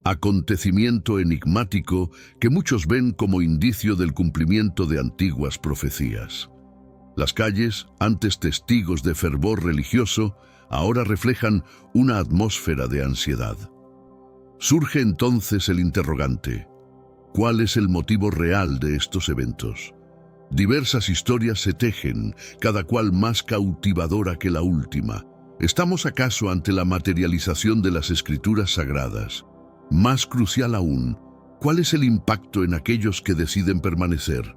acontecimiento enigmático que muchos ven como indicio del cumplimiento de antiguas profecías. Las calles, antes testigos de fervor religioso, ahora reflejan una atmósfera de ansiedad. Surge entonces el interrogante: ¿cuál es el motivo real de estos eventos? Diversas historias se tejen, cada cual más cautivadora que la última. ¿Estamos acaso ante la materialización de las Escrituras sagradas? Más crucial aún, ¿cuál es el impacto en aquellos que deciden permanecer?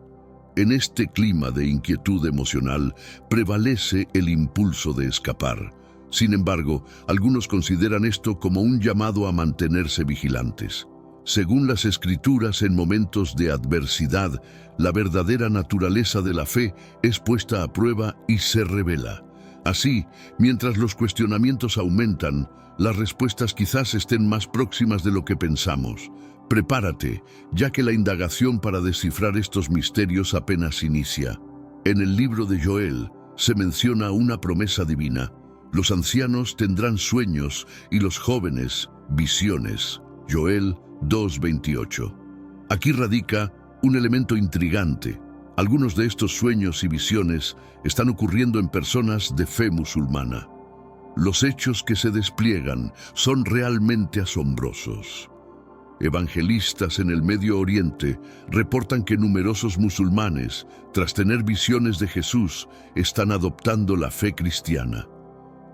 En este clima de inquietud emocional prevalece el impulso de escapar. Sin embargo, algunos consideran esto como un llamado a mantenerse vigilantes. Según las Escrituras, en momentos de adversidad, la verdadera naturaleza de la fe es puesta a prueba y se revela. Así, mientras los cuestionamientos aumentan, las respuestas quizás estén más próximas de lo que pensamos. Prepárate, ya que la indagación para descifrar estos misterios apenas inicia. En el libro de Joel se menciona una promesa divina: los ancianos tendrán sueños y los jóvenes visiones. Joel 2:28. Aquí radica un elemento intrigante. Algunos de estos sueños y visiones están ocurriendo en personas de fe musulmana. Los hechos que se despliegan son realmente asombrosos. Evangelistas en el Medio Oriente reportan que numerosos musulmanes, tras tener visiones de Jesús, están adoptando la fe cristiana.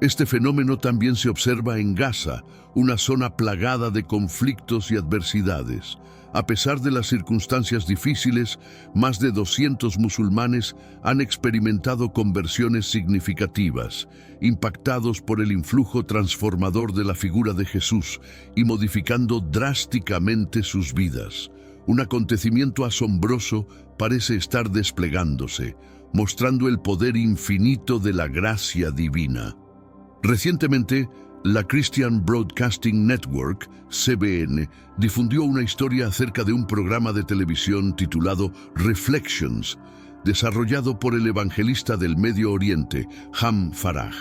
Este fenómeno también se observa en Gaza, una zona plagada de conflictos y adversidades. A pesar de las circunstancias difíciles, más de 200 musulmanes han experimentado conversiones significativas, impactados por el influjo transformador de la figura de Jesús y modificando drásticamente sus vidas. Un acontecimiento asombroso parece estar desplegándose, mostrando el poder infinito de la gracia divina. Recientemente, la Christian Broadcasting Network, CBN, difundió una historia acerca de un programa de televisión titulado Reflections, desarrollado por el evangelista del Medio Oriente, Ham Farah.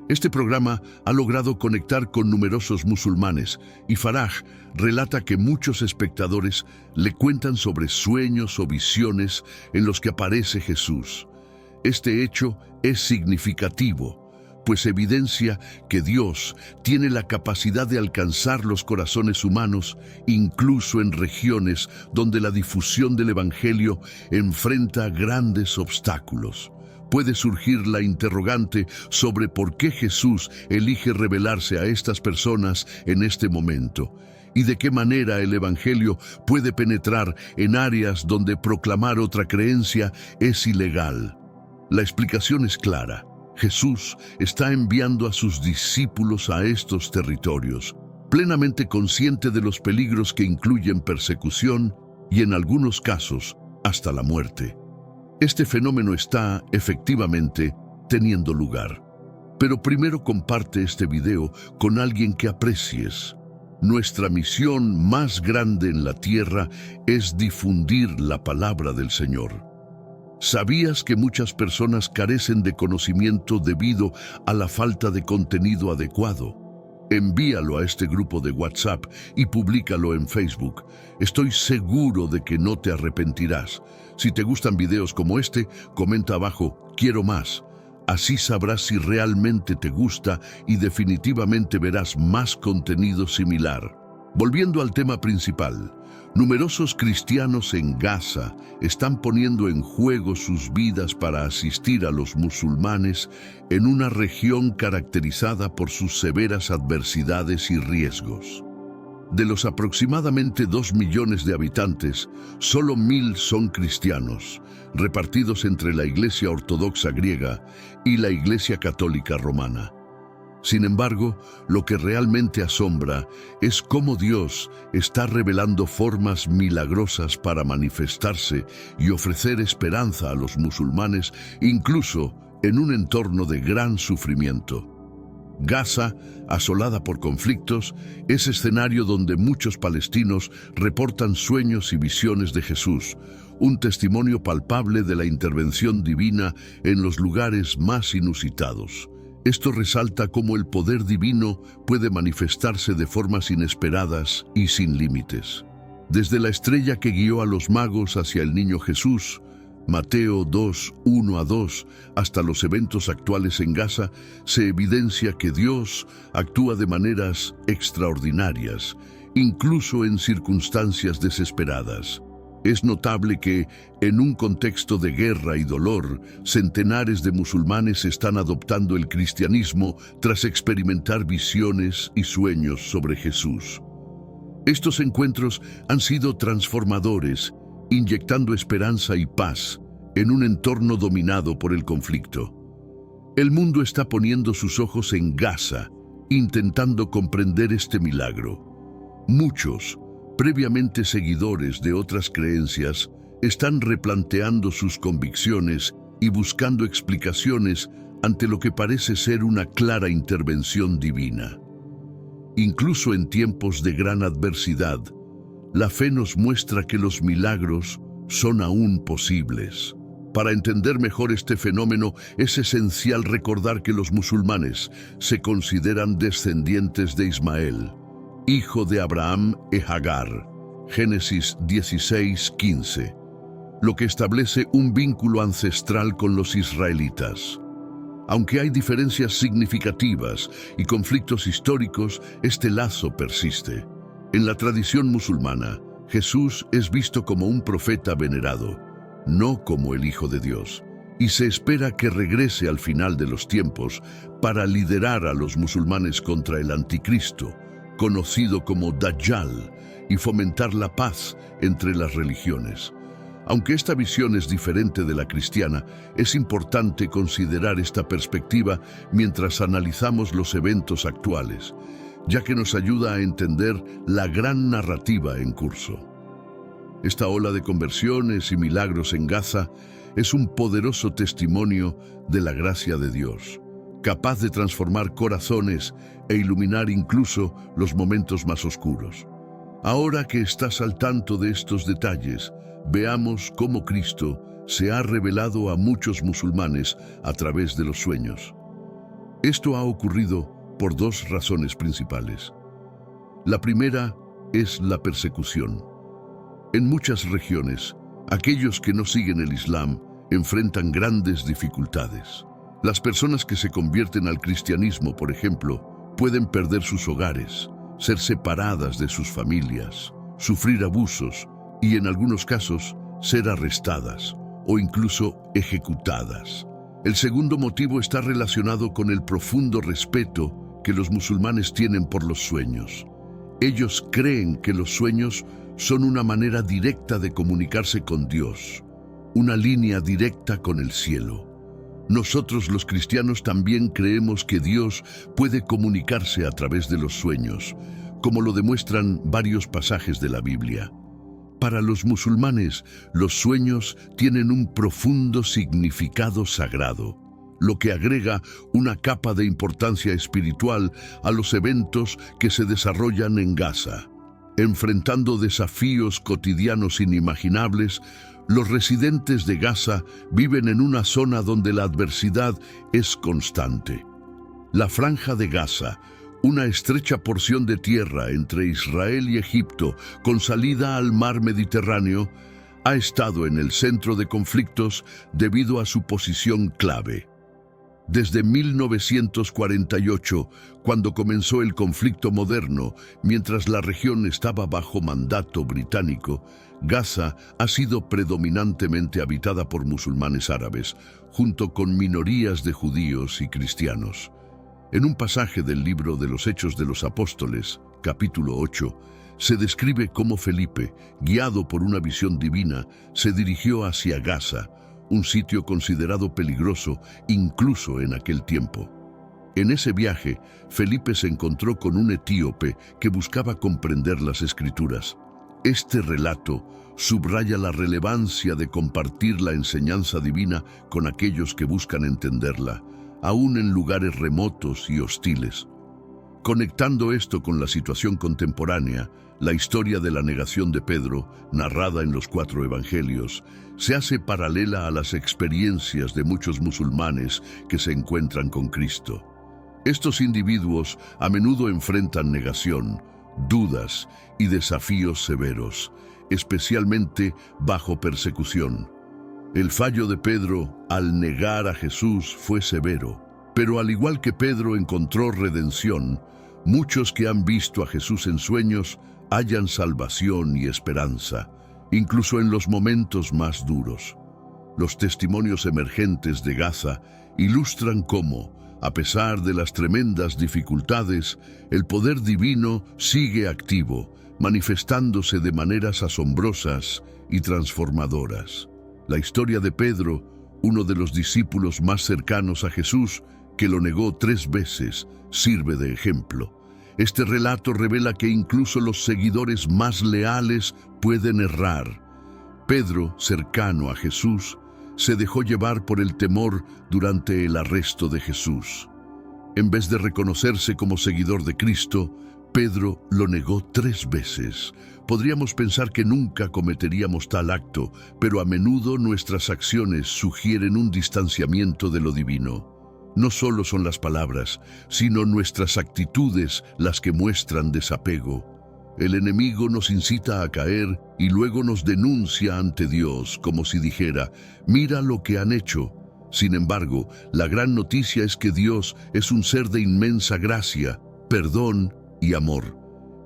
Este programa ha logrado conectar con numerosos musulmanes y Farah relata que muchos espectadores le cuentan sobre sueños o visiones en los que aparece Jesús. Este hecho es significativo, pues evidencia que Dios tiene la capacidad de alcanzar los corazones humanos, incluso en regiones donde la difusión del Evangelio enfrenta grandes obstáculos. Puede surgir la interrogante sobre por qué Jesús elige revelarse a estas personas en este momento, y de qué manera el Evangelio puede penetrar en áreas donde proclamar otra creencia es ilegal. La explicación es clara. Jesús está enviando a sus discípulos a estos territorios, plenamente consciente de los peligros que incluyen persecución y, en algunos casos, hasta la muerte. Este fenómeno está, efectivamente, teniendo lugar. Pero primero comparte este video con alguien que aprecies. Nuestra misión más grande en la tierra es difundir la palabra del Señor. ¿Sabías que muchas personas carecen de conocimiento debido a la falta de contenido adecuado? Envíalo a este grupo de WhatsApp y públicalo en Facebook. Estoy seguro de que no te arrepentirás. Si te gustan videos como este, comenta abajo "Quiero más". Así sabrás si realmente te gusta y definitivamente verás más contenido similar. Volviendo al tema principal, numerosos cristianos en Gaza están poniendo en juego sus vidas para asistir a los musulmanes en una región caracterizada por sus severas adversidades y riesgos. De los aproximadamente 2 millones de habitantes, solo 1.000 son cristianos, repartidos entre la Iglesia Ortodoxa griega y la Iglesia Católica romana. Sin embargo, lo que realmente asombra es cómo Dios está revelando formas milagrosas para manifestarse y ofrecer esperanza a los musulmanes, incluso en un entorno de gran sufrimiento. Gaza, asolada por conflictos, es escenario donde muchos palestinos reportan sueños y visiones de Jesús, un testimonio palpable de la intervención divina en los lugares más inusitados. Esto resalta cómo el poder divino puede manifestarse de formas inesperadas y sin límites. Desde la estrella que guió a los magos hacia el niño Jesús, Mateo 2, 1-2, hasta los eventos actuales en Gaza, se evidencia que Dios actúa de maneras extraordinarias, incluso en circunstancias desesperadas. Es notable que, en un contexto de guerra y dolor, centenares de musulmanes están adoptando el cristianismo tras experimentar visiones y sueños sobre Jesús. Estos encuentros han sido transformadores, inyectando esperanza y paz en un entorno dominado por el conflicto. El mundo está poniendo sus ojos en Gaza, intentando comprender este milagro. Muchos, previamente seguidores de otras creencias, están replanteando sus convicciones y buscando explicaciones ante lo que parece ser una clara intervención divina. Incluso en tiempos de gran adversidad, la fe nos muestra que los milagros son aún posibles. Para entender mejor este fenómeno, es esencial recordar que los musulmanes se consideran descendientes de Ismael, hijo de Abraham e Hagar, Génesis 16:15, lo que establece un vínculo ancestral con los israelitas. Aunque hay diferencias significativas y conflictos históricos, este lazo persiste. En la tradición musulmana, Jesús es visto como un profeta venerado, no como el Hijo de Dios, y se espera que regrese al final de los tiempos para liderar a los musulmanes contra el anticristo, conocido como Dajjal, y fomentar la paz entre las religiones. Aunque esta visión es diferente de la cristiana, es importante considerar esta perspectiva mientras analizamos los eventos actuales, ya que nos ayuda a entender la gran narrativa en curso. Esta ola de conversiones y milagros en Gaza es un poderoso testimonio de la gracia de Dios, capaz de transformar corazones e iluminar incluso los momentos más oscuros. Ahora que estás al tanto de estos detalles, veamos cómo Cristo se ha revelado a muchos musulmanes a través de los sueños. Esto ha ocurrido por dos razones principales. La primera es la persecución. En muchas regiones, aquellos que no siguen el Islam enfrentan grandes dificultades. Las personas que se convierten al cristianismo, por ejemplo, pueden perder sus hogares, ser separadas de sus familias, sufrir abusos y, en algunos casos, ser arrestadas o incluso ejecutadas. El segundo motivo está relacionado con el profundo respeto que los musulmanes tienen por los sueños. Ellos creen que los sueños son una manera directa de comunicarse con Dios, una línea directa con el cielo. Nosotros los cristianos también creemos que Dios puede comunicarse a través de los sueños, como lo demuestran varios pasajes de la Biblia. Para los musulmanes, los sueños tienen un profundo significado sagrado, lo que agrega una capa de importancia espiritual a los eventos que se desarrollan en Gaza. Enfrentando desafíos cotidianos inimaginables, los residentes de Gaza viven en una zona donde la adversidad es constante. La Franja de Gaza, una estrecha porción de tierra entre Israel y Egipto con salida al mar Mediterráneo, ha estado en el centro de conflictos debido a su posición clave. Desde 1948, cuando comenzó el conflicto moderno, mientras la región estaba bajo mandato británico, Gaza ha sido predominantemente habitada por musulmanes árabes, junto con minorías de judíos y cristianos. En un pasaje del libro de los Hechos de los Apóstoles, capítulo 8, se describe cómo Felipe, guiado por una visión divina, se dirigió hacia Gaza, un sitio considerado peligroso incluso en aquel tiempo. En ese viaje, Felipe se encontró con un etíope que buscaba comprender las Escrituras. Este relato subraya la relevancia de compartir la enseñanza divina con aquellos que buscan entenderla, aún en lugares remotos y hostiles. Conectando esto con la situación contemporánea, la historia de la negación de Pedro, narrada en los 4 evangelios, se hace paralela a las experiencias de muchos musulmanes que se encuentran con Cristo. Estos individuos a menudo enfrentan negación, dudas y desafíos severos, especialmente bajo persecución. El fallo de Pedro al negar a Jesús fue severo, pero al igual que Pedro encontró redención, muchos que han visto a Jesús en sueños hallan salvación y esperanza, incluso en los momentos más duros. Los testimonios emergentes de Gaza ilustran cómo, a pesar de las tremendas dificultades, el poder divino sigue activo, manifestándose de maneras asombrosas y transformadoras. La historia de Pedro, uno de los discípulos más cercanos a Jesús, que lo negó 3 veces, sirve de ejemplo. Este relato revela que incluso los seguidores más leales pueden errar. Pedro, cercano a Jesús, se dejó llevar por el temor durante el arresto de Jesús. En vez de reconocerse como seguidor de Cristo, Pedro lo negó 3 veces. Podríamos pensar que nunca cometeríamos tal acto, pero a menudo nuestras acciones sugieren un distanciamiento de lo divino. No solo son las palabras, sino nuestras actitudes las que muestran desapego. El enemigo nos incita a caer y luego nos denuncia ante Dios, como si dijera, mira lo que han hecho. Sin embargo, la gran noticia es que Dios es un ser de inmensa gracia, perdón y amor.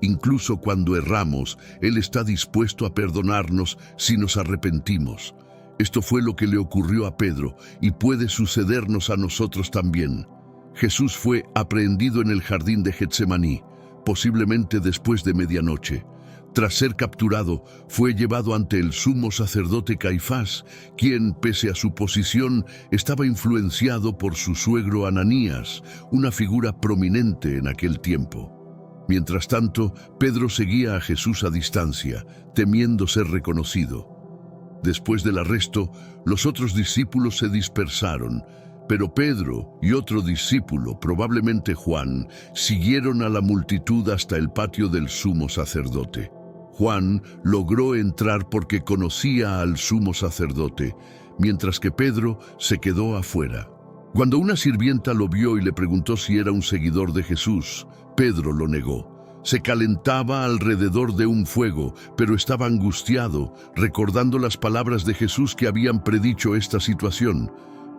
Incluso cuando erramos, Él está dispuesto a perdonarnos si nos arrepentimos. Esto fue lo que le ocurrió a Pedro y puede sucedernos a nosotros también. Jesús fue aprehendido en el jardín de Getsemaní, posiblemente después de medianoche. Tras ser capturado, fue llevado ante el sumo sacerdote Caifás, quien, pese a su posición, estaba influenciado por su suegro Ananías, una figura prominente en aquel tiempo. Mientras tanto, Pedro seguía a Jesús a distancia, temiendo ser reconocido. Después del arresto, los otros discípulos se dispersaron, pero Pedro y otro discípulo, probablemente Juan, siguieron a la multitud hasta el patio del sumo sacerdote. Juan logró entrar porque conocía al sumo sacerdote, mientras que Pedro se quedó afuera. Cuando una sirvienta lo vio y le preguntó si era un seguidor de Jesús, Pedro lo negó. Se calentaba alrededor de un fuego, pero estaba angustiado, recordando las palabras de Jesús que habían predicho esta situación.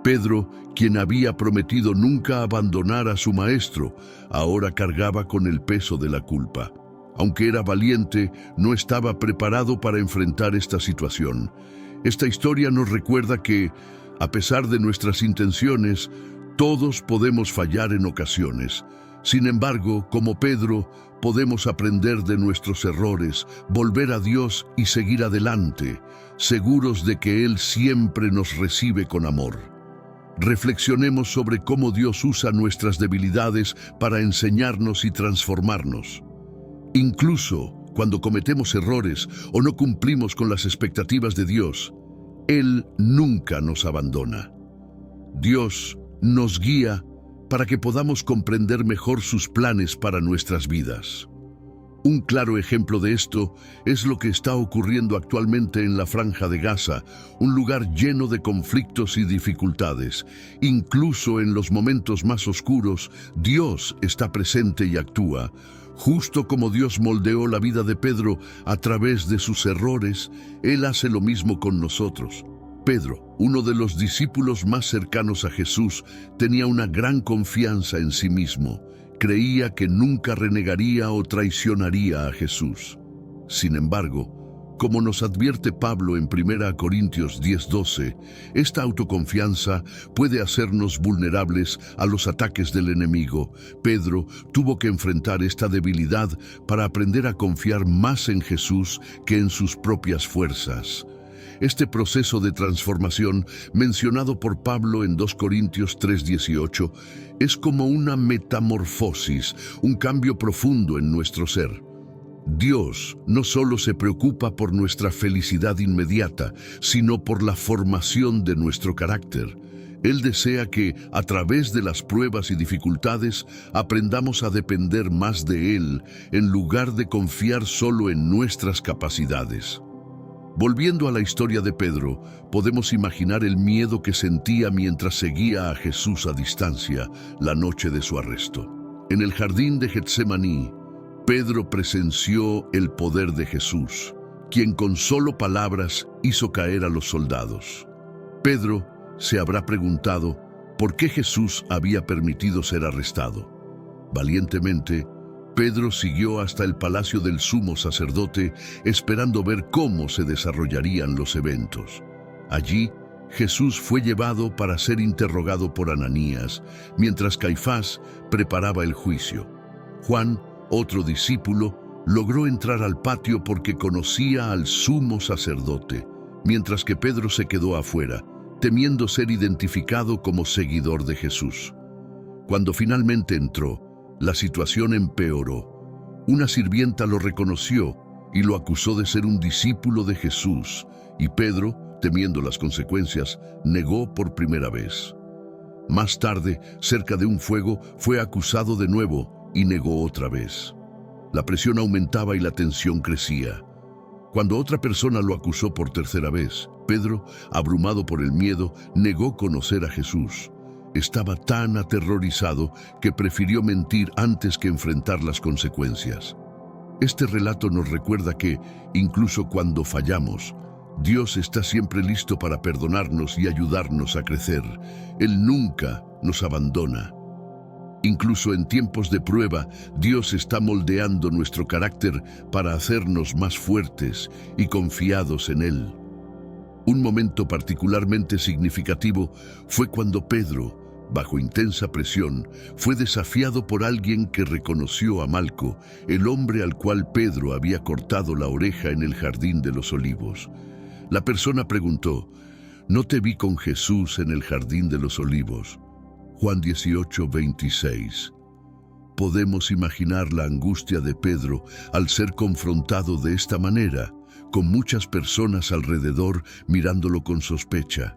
Pedro, quien había prometido nunca abandonar a su maestro, ahora cargaba con el peso de la culpa. Aunque era valiente, no estaba preparado para enfrentar esta situación. Esta historia nos recuerda que, a pesar de nuestras intenciones, todos podemos fallar en ocasiones. Sin embargo, como Pedro, podemos aprender de nuestros errores, volver a Dios y seguir adelante, seguros de que Él siempre nos recibe con amor. Reflexionemos sobre cómo Dios usa nuestras debilidades para enseñarnos y transformarnos. Incluso cuando cometemos errores o no cumplimos con las expectativas de Dios, Él nunca nos abandona. Dios nos guía para que podamos comprender mejor sus planes para nuestras vidas. Un claro ejemplo de esto es lo que está ocurriendo actualmente en la Franja de Gaza, un lugar lleno de conflictos y dificultades. Incluso en los momentos más oscuros, Dios está presente y actúa. Justo como Dios moldeó la vida de Pedro a través de sus errores, Él hace lo mismo con nosotros. Pedro, uno de los discípulos más cercanos a Jesús, tenía una gran confianza en sí mismo. Creía que nunca renegaría o traicionaría a Jesús. Sin embargo, como nos advierte Pablo en 1 Corintios 10:12, esta autoconfianza puede hacernos vulnerables a los ataques del enemigo. Pedro tuvo que enfrentar esta debilidad para aprender a confiar más en Jesús que en sus propias fuerzas. Este proceso de transformación, mencionado por Pablo en 2 Corintios 3:18, es como una metamorfosis, un cambio profundo en nuestro ser. Dios no solo se preocupa por nuestra felicidad inmediata, sino por la formación de nuestro carácter. Él desea que, a través de las pruebas y dificultades, aprendamos a depender más de Él, en lugar de confiar solo en nuestras capacidades. Volviendo a la historia de Pedro, podemos imaginar el miedo que sentía mientras seguía a Jesús a distancia la noche de su arresto. En el jardín de Getsemaní, Pedro presenció el poder de Jesús, quien con solo palabras hizo caer a los soldados. Pedro se habrá preguntado por qué Jesús había permitido ser arrestado. Valientemente, Pedro siguió hasta el palacio del sumo sacerdote, esperando ver cómo se desarrollarían los eventos. Allí, Jesús fue llevado para ser interrogado por Ananías, mientras Caifás preparaba el juicio. Juan, otro discípulo, logró entrar al patio porque conocía al sumo sacerdote, mientras que Pedro se quedó afuera, temiendo ser identificado como seguidor de Jesús. Cuando finalmente entró, la situación empeoró. Una sirvienta lo reconoció y lo acusó de ser un discípulo de Jesús, y Pedro, temiendo las consecuencias, negó por primera vez. Más tarde, cerca de un fuego, fue acusado de nuevo y negó otra vez. La presión aumentaba y la tensión crecía. Cuando otra persona lo acusó por tercera vez, Pedro, abrumado por el miedo, negó conocer a Jesús. Estaba tan aterrorizado que prefirió mentir antes que enfrentar las consecuencias. Este relato nos recuerda que, incluso cuando fallamos, Dios está siempre listo para perdonarnos y ayudarnos a crecer. Él nunca nos abandona. Incluso en tiempos de prueba, Dios está moldeando nuestro carácter para hacernos más fuertes y confiados en Él. Un momento particularmente significativo fue cuando Pedro, bajo intensa presión, fue desafiado por alguien que reconoció a Malco, el hombre al cual Pedro había cortado la oreja en el Jardín de los Olivos. La persona preguntó: «¿No te vi con Jesús en el Jardín de los Olivos?». Juan 18:26. Podemos imaginar la angustia de Pedro al ser confrontado de esta manera, con muchas personas alrededor mirándolo con sospecha.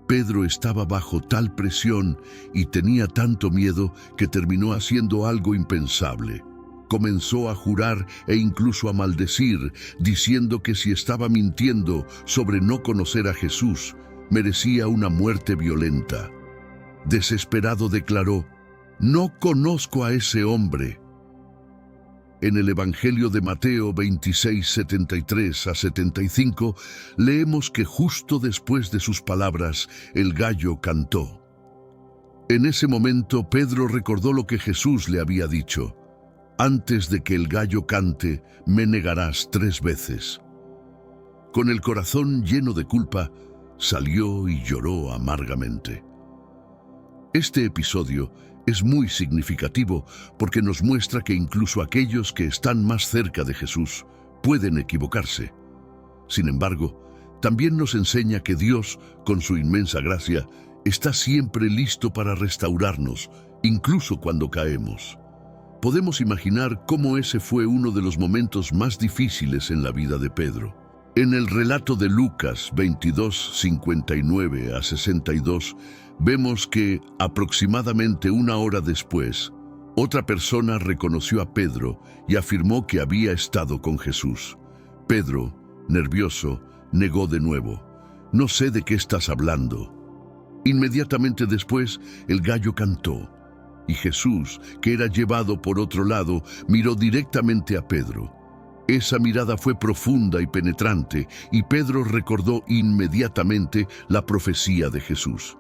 Pedro estaba bajo tal presión y tenía tanto miedo que terminó haciendo algo impensable. Comenzó a jurar e incluso a maldecir, diciendo que si estaba mintiendo sobre no conocer a Jesús, merecía una muerte violenta. Desesperado declaró: «No conozco a ese hombre». En el Evangelio de Mateo 26, 73 a 75, leemos que justo después de sus palabras, el gallo cantó. En ese momento, Pedro recordó lo que Jesús le había dicho: «Antes de que el gallo cante, me negarás 3 veces». Con el corazón lleno de culpa, salió y lloró amargamente. Este episodio es muy significativo porque nos muestra que incluso aquellos que están más cerca de Jesús pueden equivocarse. Sin embargo, también nos enseña que Dios, con su inmensa gracia, está siempre listo para restaurarnos, incluso cuando caemos. Podemos imaginar cómo ese fue uno de los momentos más difíciles en la vida de Pedro. En el relato de Lucas 22, 59 a 62, vemos que, aproximadamente 1 hora después, otra persona reconoció a Pedro y afirmó que había estado con Jesús. Pedro, nervioso, negó de nuevo: «No sé de qué estás hablando». Inmediatamente después, el gallo cantó, y Jesús, que era llevado por otro lado, miró directamente a Pedro. Esa mirada fue profunda y penetrante, y Pedro recordó inmediatamente la profecía de Jesús.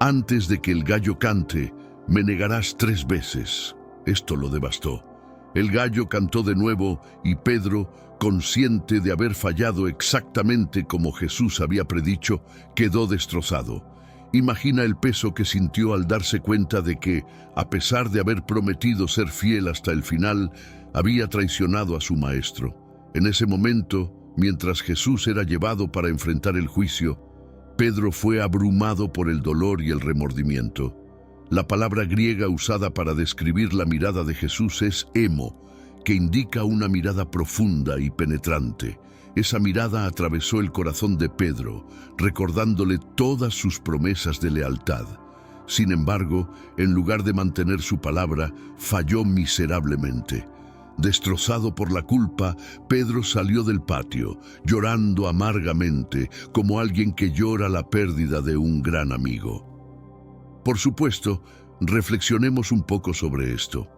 «Antes de que el gallo cante, me negarás 3 veces». Esto lo devastó. El gallo cantó de nuevo y Pedro, consciente de haber fallado exactamente como Jesús había predicho, quedó destrozado. Imagina el peso que sintió al darse cuenta de que, a pesar de haber prometido ser fiel hasta el final, había traicionado a su maestro. En ese momento, mientras Jesús era llevado para enfrentar el juicio, Pedro fue abrumado por el dolor y el remordimiento. La palabra griega usada para describir la mirada de Jesús es hemo, que indica una mirada profunda y penetrante. Esa mirada atravesó el corazón de Pedro, recordándole todas sus promesas de lealtad. Sin embargo, en lugar de mantener su palabra, falló miserablemente. Destrozado por la culpa, Pedro salió del patio, llorando amargamente, como alguien que llora la pérdida de un gran amigo. Por supuesto, reflexionemos un poco sobre esto.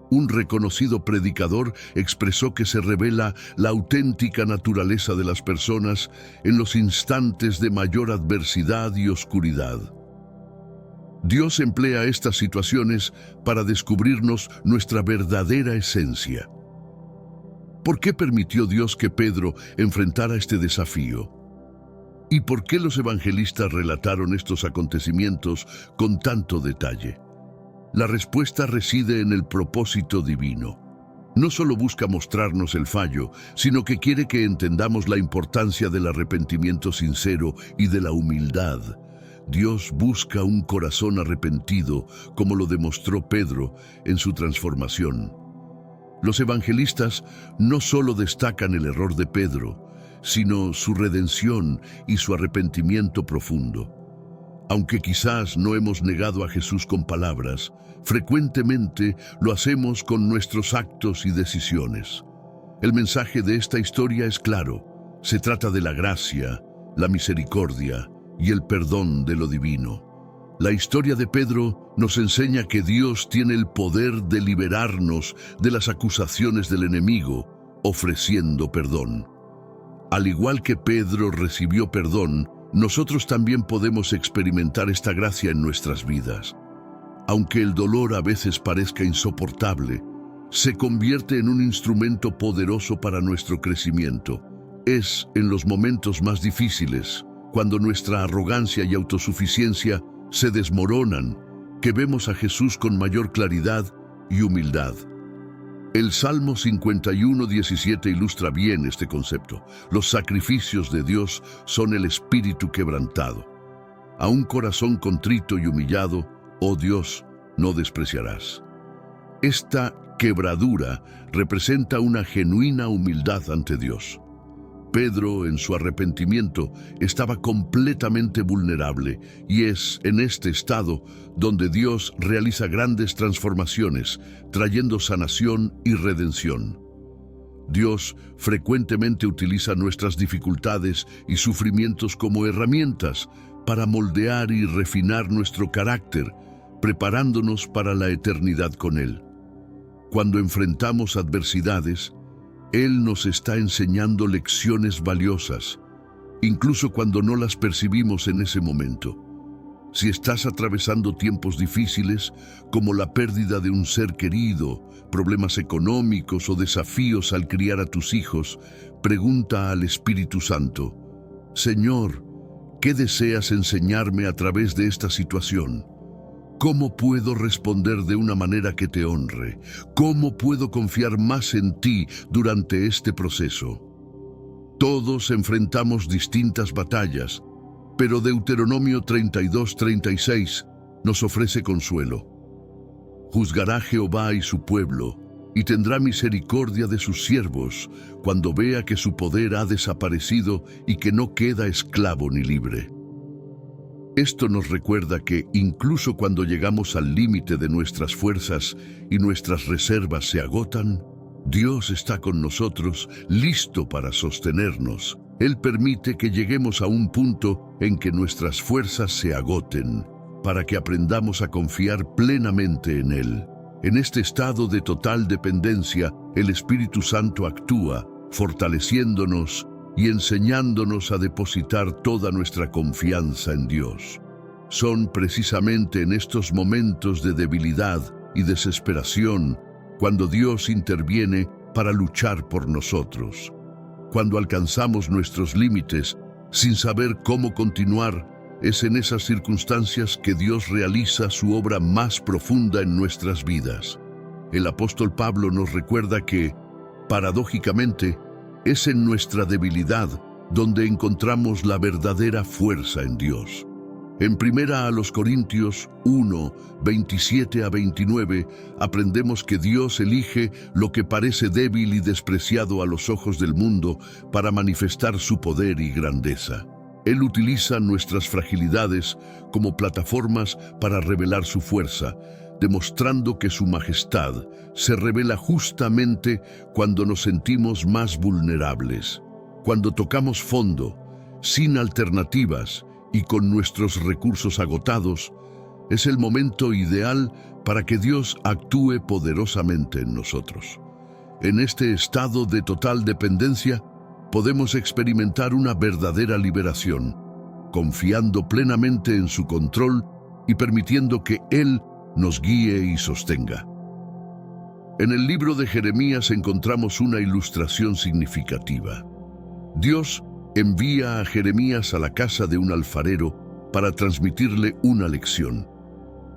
Un reconocido predicador expresó que se revela la auténtica naturaleza de las personas en los instantes de mayor adversidad y oscuridad. Dios emplea estas situaciones para descubrirnos nuestra verdadera esencia. ¿Por qué permitió Dios que Pedro enfrentara este desafío? ¿Y por qué los evangelistas relataron estos acontecimientos con tanto detalle? La respuesta reside en el propósito divino. No solo busca mostrarnos el fallo, sino que quiere que entendamos la importancia del arrepentimiento sincero y de la humildad. Dios busca un corazón arrepentido, como lo demostró Pedro en su transformación. Los evangelistas no solo destacan el error de Pedro, sino su redención y su arrepentimiento profundo. Aunque quizás no hemos negado a Jesús con palabras, frecuentemente lo hacemos con nuestros actos y decisiones. El mensaje de esta historia es claro. Se trata de la gracia, la misericordia y el perdón de lo divino. La historia de Pedro nos enseña que Dios tiene el poder de liberarnos de las acusaciones del enemigo, ofreciendo perdón. Al igual que Pedro recibió perdón, nosotros también podemos experimentar esta gracia en nuestras vidas. Aunque el dolor a veces parezca insoportable, se convierte en un instrumento poderoso para nuestro crecimiento. Es en los momentos más difíciles, cuando nuestra arrogancia y autosuficiencia se desmoronan, que vemos a Jesús con mayor claridad y humildad. El Salmo 51:17 ilustra bien este concepto. Los sacrificios de Dios son el espíritu quebrantado. A un corazón contrito y humillado, oh Dios, no despreciarás. Esta quebradura representa una genuina humildad ante Dios. Pedro, en su arrepentimiento, estaba completamente vulnerable, y es en este estado donde Dios realiza grandes transformaciones, trayendo sanación y redención. Dios frecuentemente utiliza nuestras dificultades y sufrimientos como herramientas para moldear y refinar nuestro carácter, preparándonos para la eternidad con Él. Cuando enfrentamos adversidades, Él nos está enseñando lecciones valiosas, incluso cuando no las percibimos en ese momento. Si estás atravesando tiempos difíciles, como la pérdida de un ser querido, problemas económicos o desafíos al criar a tus hijos, pregunta al Espíritu Santo: Señor, ¿qué deseas enseñarme a través de esta situación? ¿Cómo puedo responder de una manera que te honre? ¿Cómo puedo confiar más en ti durante este proceso? Todos enfrentamos distintas batallas, pero Deuteronomio 32:36 nos ofrece consuelo. Juzgará Jehová y su pueblo, y tendrá misericordia de sus siervos, cuando vea que su poder ha desaparecido y que no queda esclavo ni libre. Esto nos recuerda que incluso cuando llegamos al límite de nuestras fuerzas y nuestras reservas se agotan, Dios está con nosotros, listo para sostenernos. Él permite que lleguemos a un punto en que nuestras fuerzas se agoten, para que aprendamos a confiar plenamente en Él. En este estado de total dependencia, el Espíritu Santo actúa, fortaleciéndonos y enseñándonos a depositar toda nuestra confianza en Dios. Son precisamente en estos momentos de debilidad y desesperación cuando Dios interviene para luchar por nosotros. Cuando alcanzamos nuestros límites sin saber cómo continuar, es en esas circunstancias que Dios realiza su obra más profunda en nuestras vidas. El apóstol Pablo nos recuerda que, paradójicamente, es en nuestra debilidad donde encontramos la verdadera fuerza en Dios. En 1 Corintios 1, 27 a 29, aprendemos que Dios elige lo que parece débil y despreciado a los ojos del mundo para manifestar su poder y grandeza. Él utiliza nuestras fragilidades como plataformas para revelar su fuerza, demostrando que su majestad se revela justamente cuando nos sentimos más vulnerables, cuando tocamos fondo, sin alternativas y con nuestros recursos agotados. Es el momento ideal para que Dios actúe poderosamente en nosotros. En este estado de total dependencia, podemos experimentar una verdadera liberación, confiando plenamente en su control y permitiendo que Él nos guíe y sostenga. En el libro de Jeremías encontramos una ilustración significativa. Dios envía a Jeremías a la casa de un alfarero para transmitirle una lección.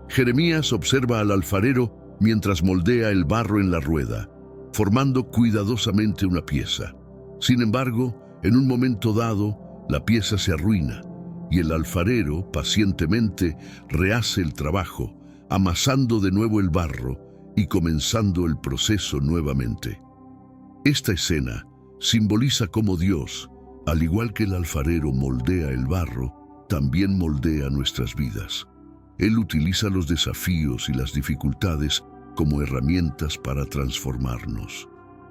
Jeremías observa al alfarero mientras moldea el barro en la rueda, formando cuidadosamente una pieza. Sin embargo, en un momento dado, la pieza se arruina y el alfarero pacientemente rehace el trabajo, amasando de nuevo el barro y comenzando el proceso nuevamente. Esta escena simboliza cómo Dios, al igual que el alfarero moldea el barro, también moldea nuestras vidas. Él utiliza los desafíos y las dificultades como herramientas para transformarnos.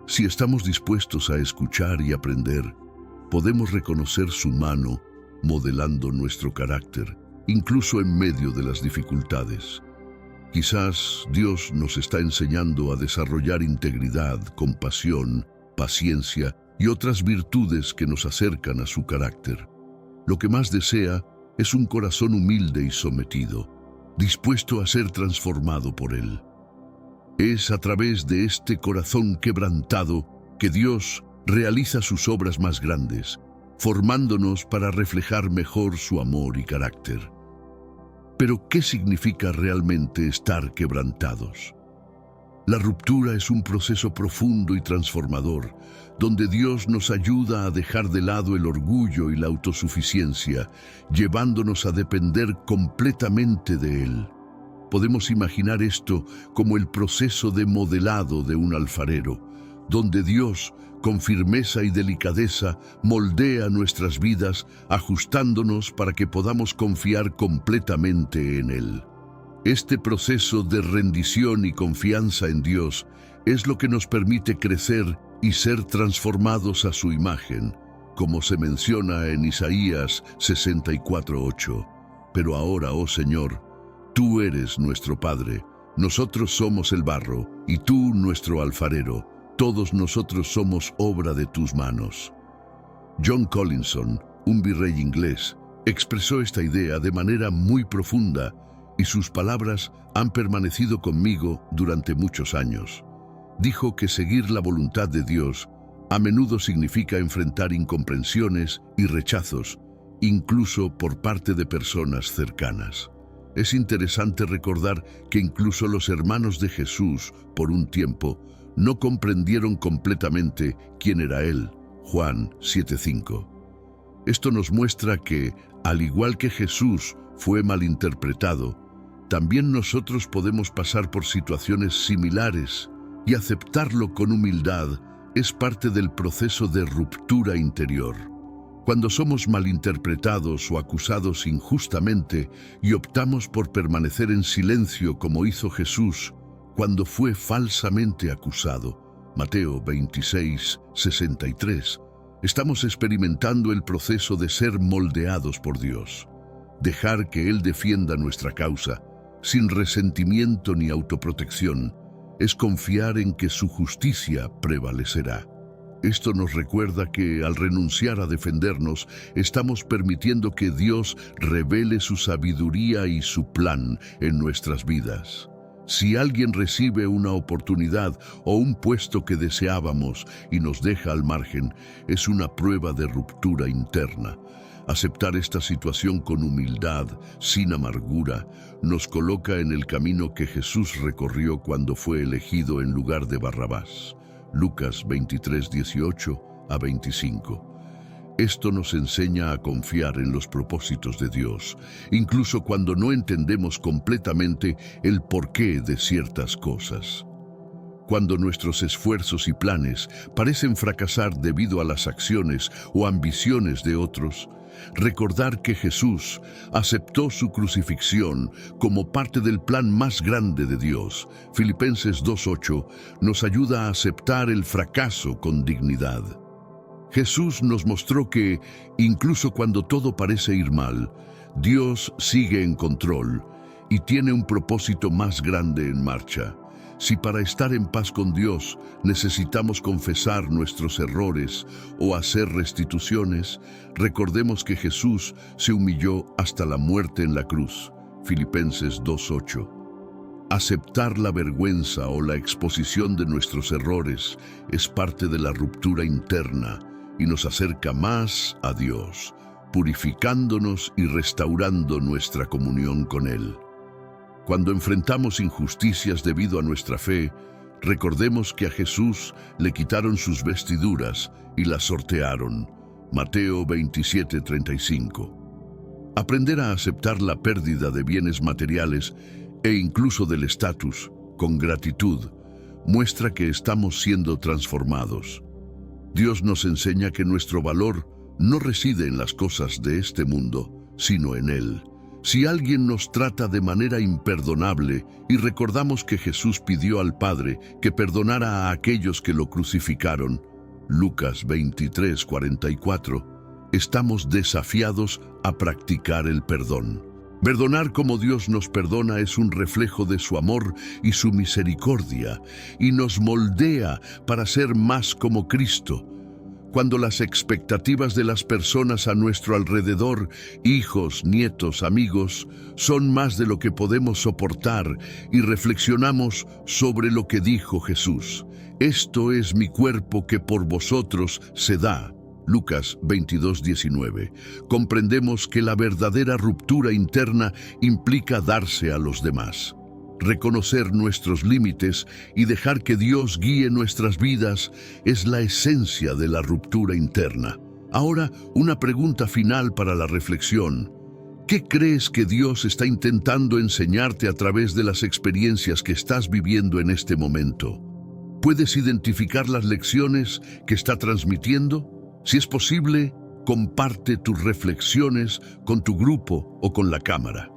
Si estamos dispuestos a escuchar y aprender, podemos reconocer su mano modelando nuestro carácter, incluso en medio de las dificultades. Quizás Dios nos está enseñando a desarrollar integridad, compasión, paciencia y otras virtudes que nos acercan a su carácter. Lo que más desea es un corazón humilde y sometido, dispuesto a ser transformado por Él. Es a través de este corazón quebrantado que Dios realiza sus obras más grandes, formándonos para reflejar mejor su amor y carácter. Pero, ¿qué significa realmente estar quebrantados? La ruptura es un proceso profundo y transformador, donde Dios nos ayuda a dejar de lado el orgullo y la autosuficiencia, llevándonos a depender completamente de Él. Podemos imaginar esto como el proceso de modelado de un alfarero, donde Dios, con firmeza y delicadeza, moldea nuestras vidas, ajustándonos para que podamos confiar completamente en Él. Este proceso de rendición y confianza en Dios es lo que nos permite crecer y ser transformados a su imagen, como se menciona en Isaías 64:8. Pero ahora, oh Señor, tú eres nuestro Padre, nosotros somos el barro, y tú nuestro alfarero, todos nosotros somos obra de tus manos. John Collinson, un virrey inglés, expresó esta idea de manera muy profunda, y sus palabras han permanecido conmigo durante muchos años. Dijo que seguir la voluntad de Dios a menudo significa enfrentar incomprensiones y rechazos, incluso por parte de personas cercanas. Es interesante recordar que incluso los hermanos de Jesús, por un tiempo, no comprendieron completamente quién era Él. Juan 7:5. Esto nos muestra que, al igual que Jesús fue malinterpretado, también nosotros podemos pasar por situaciones similares, y aceptarlo con humildad es parte del proceso de ruptura interior. Cuando somos malinterpretados o acusados injustamente y optamos por permanecer en silencio como hizo Jesús cuando fue falsamente acusado, Mateo 26:63, estamos experimentando el proceso de ser moldeados por Dios. Dejar que Él defienda nuestra causa, sin resentimiento ni autoprotección, es confiar en que su justicia prevalecerá. Esto nos recuerda que al renunciar a defendernos, estamos permitiendo que Dios revele su sabiduría y su plan en nuestras vidas. Si alguien recibe una oportunidad o un puesto que deseábamos y nos deja al margen, es una prueba de ruptura interna. Aceptar esta situación con humildad, sin amargura, nos coloca en el camino que Jesús recorrió cuando fue elegido en lugar de Barrabás. Lucas 23:18-25. Esto nos enseña a confiar en los propósitos de Dios, incluso cuando no entendemos completamente el porqué de ciertas cosas. Cuando nuestros esfuerzos y planes parecen fracasar debido a las acciones o ambiciones de otros, recordar que Jesús aceptó su crucifixión como parte del plan más grande de Dios, Filipenses 2:8, nos ayuda a aceptar el fracaso con dignidad. Jesús nos mostró que, incluso cuando todo parece ir mal, Dios sigue en control y tiene un propósito más grande en marcha. Si para estar en paz con Dios necesitamos confesar nuestros errores o hacer restituciones, recordemos que Jesús se humilló hasta la muerte en la cruz. Filipenses 2:8. Aceptar la vergüenza o la exposición de nuestros errores es parte de la ruptura interna y nos acerca más a Dios, purificándonos y restaurando nuestra comunión con Él. Cuando enfrentamos injusticias debido a nuestra fe, recordemos que a Jesús le quitaron sus vestiduras y las sortearon. Mateo 27:35. Aprender a aceptar la pérdida de bienes materiales e incluso del estatus, con gratitud, muestra que estamos siendo transformados. Dios nos enseña que nuestro valor no reside en las cosas de este mundo, sino en Él. Si alguien nos trata de manera imperdonable y recordamos que Jesús pidió al Padre que perdonara a aquellos que lo crucificaron, Lucas 23:44, estamos desafiados a practicar el perdón. Perdonar como Dios nos perdona es un reflejo de su amor y su misericordia, y nos moldea para ser más como Cristo. Cuando las expectativas de las personas a nuestro alrededor, hijos, nietos, amigos, son más de lo que podemos soportar y reflexionamos sobre lo que dijo Jesús. Esto es mi cuerpo que por vosotros se da. Lucas 22:19. Comprendemos que la verdadera ruptura interna implica darse a los demás. Reconocer nuestros límites y dejar que Dios guíe nuestras vidas es la esencia de la ruptura interna. Ahora, una pregunta final para la reflexión. ¿Qué crees que Dios está intentando enseñarte a través de las experiencias que estás viviendo en este momento? ¿Puedes identificar las lecciones que está transmitiendo? Si es posible, comparte tus reflexiones con tu grupo o con la cámara.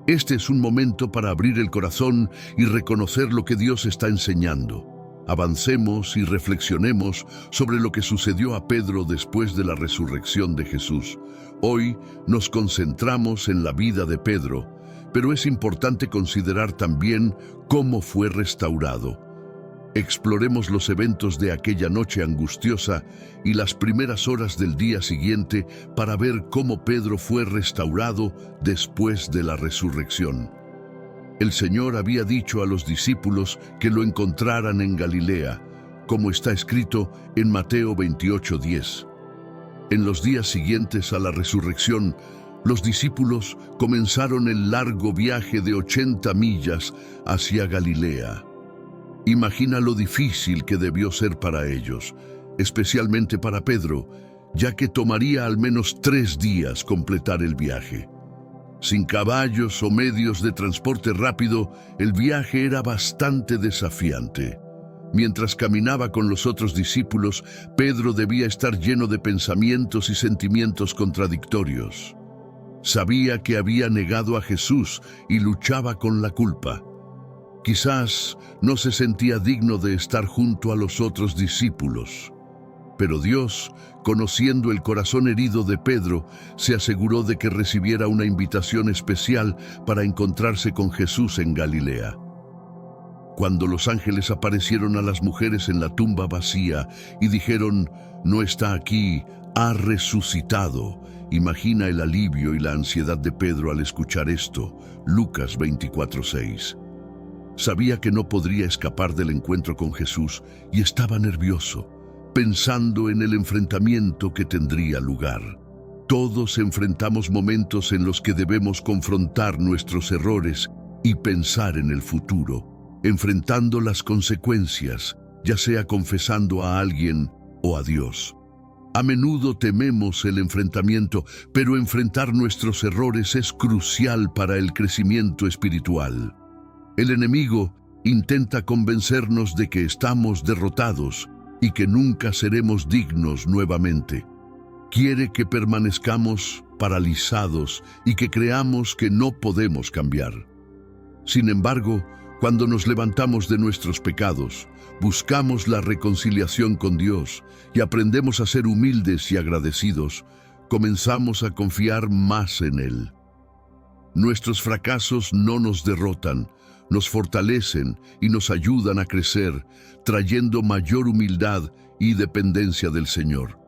Este es un momento para abrir el corazón y reconocer lo que Dios está enseñando. Avancemos y reflexionemos sobre lo que sucedió a Pedro después de la resurrección de Jesús. Hoy nos concentramos en la vida de Pedro, pero es importante considerar también cómo fue restaurado. Exploremos los eventos de aquella noche angustiosa y las primeras horas del día siguiente para ver cómo Pedro fue restaurado después de la resurrección. El Señor había dicho a los discípulos que lo encontraran en Galilea, como está escrito en Mateo 28:10. En los días siguientes a la resurrección, los discípulos comenzaron el largo viaje de 80 millas hacia Galilea. Imagina lo difícil que debió ser para ellos, especialmente para Pedro, ya que tomaría al menos 3 días completar el viaje. Sin caballos o medios de transporte rápido, el viaje era bastante desafiante. Mientras caminaba con los otros discípulos, Pedro debía estar lleno de pensamientos y sentimientos contradictorios. Sabía que había negado a Jesús y luchaba con la culpa. Quizás no se sentía digno de estar junto a los otros discípulos. Pero Dios, conociendo el corazón herido de Pedro, se aseguró de que recibiera una invitación especial para encontrarse con Jesús en Galilea. Cuando los ángeles aparecieron a las mujeres en la tumba vacía y dijeron, «No está aquí, ha resucitado», imagina el alivio y la ansiedad de Pedro al escuchar esto. Lucas 24:6. Sabía que no podría escapar del encuentro con Jesús y estaba nervioso, pensando en el enfrentamiento que tendría lugar. Todos enfrentamos momentos en los que debemos confrontar nuestros errores y pensar en el futuro, enfrentando las consecuencias, ya sea confesando a alguien o a Dios. A menudo tememos el enfrentamiento, pero enfrentar nuestros errores es crucial para el crecimiento espiritual. El enemigo intenta convencernos de que estamos derrotados y que nunca seremos dignos nuevamente. Quiere que permanezcamos paralizados y que creamos que no podemos cambiar. Sin embargo, cuando nos levantamos de nuestros pecados, buscamos la reconciliación con Dios y aprendemos a ser humildes y agradecidos, comenzamos a confiar más en Él. Nuestros fracasos no nos derrotan, nos fortalecen y nos ayudan a crecer, trayendo mayor humildad y dependencia del Señor.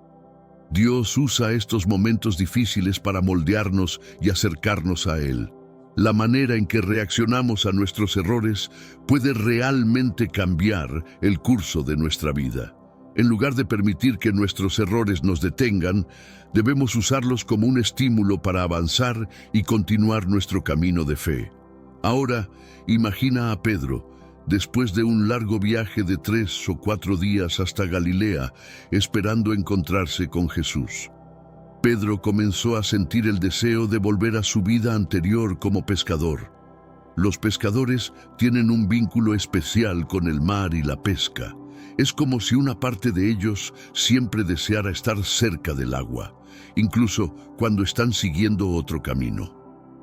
Dios usa estos momentos difíciles para moldearnos y acercarnos a Él. La manera en que reaccionamos a nuestros errores puede realmente cambiar el curso de nuestra vida. En lugar de permitir que nuestros errores nos detengan, debemos usarlos como un estímulo para avanzar y continuar nuestro camino de fe. Ahora, imagina a Pedro, después de un largo viaje de 3 o 4 días hasta Galilea, esperando encontrarse con Jesús. Pedro comenzó a sentir el deseo de volver a su vida anterior como pescador. Los pescadores tienen un vínculo especial con el mar y la pesca. Es como si una parte de ellos siempre deseara estar cerca del agua, incluso cuando están siguiendo otro camino.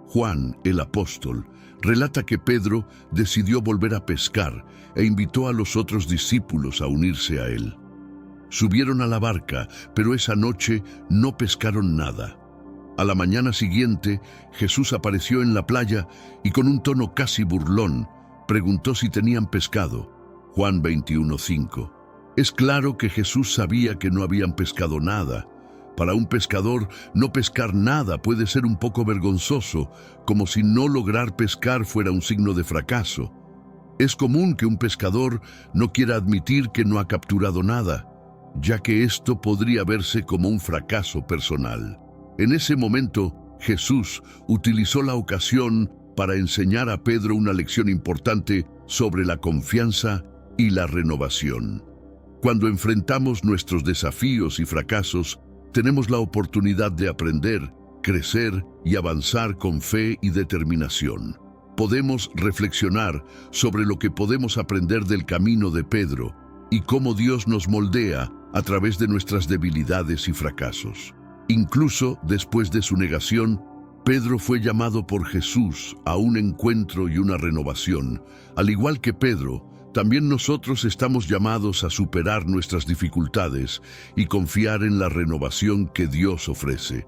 Juan, el apóstol, relata que Pedro decidió volver a pescar e invitó a los otros discípulos a unirse a él. Subieron a la barca, pero esa noche no pescaron nada. A la mañana siguiente, Jesús apareció en la playa y con un tono casi burlón, preguntó si tenían pescado. Juan 21:5. Es claro que Jesús sabía que no habían pescado nada. Para un pescador, no pescar nada puede ser un poco vergonzoso, como si no lograr pescar fuera un signo de fracaso. Es común que un pescador no quiera admitir que no ha capturado nada, ya que esto podría verse como un fracaso personal. En ese momento, Jesús utilizó la ocasión para enseñar a Pedro una lección importante sobre la confianza y la renovación. Cuando enfrentamos nuestros desafíos y fracasos, tenemos la oportunidad de aprender, crecer y avanzar con fe y determinación. Podemos reflexionar sobre lo que podemos aprender del camino de Pedro y cómo Dios nos moldea a través de nuestras debilidades y fracasos. Incluso después de su negación, Pedro fue llamado por Jesús a un encuentro y una renovación. Al igual que Pedro, también nosotros estamos llamados a superar nuestras dificultades y confiar en la renovación que Dios ofrece.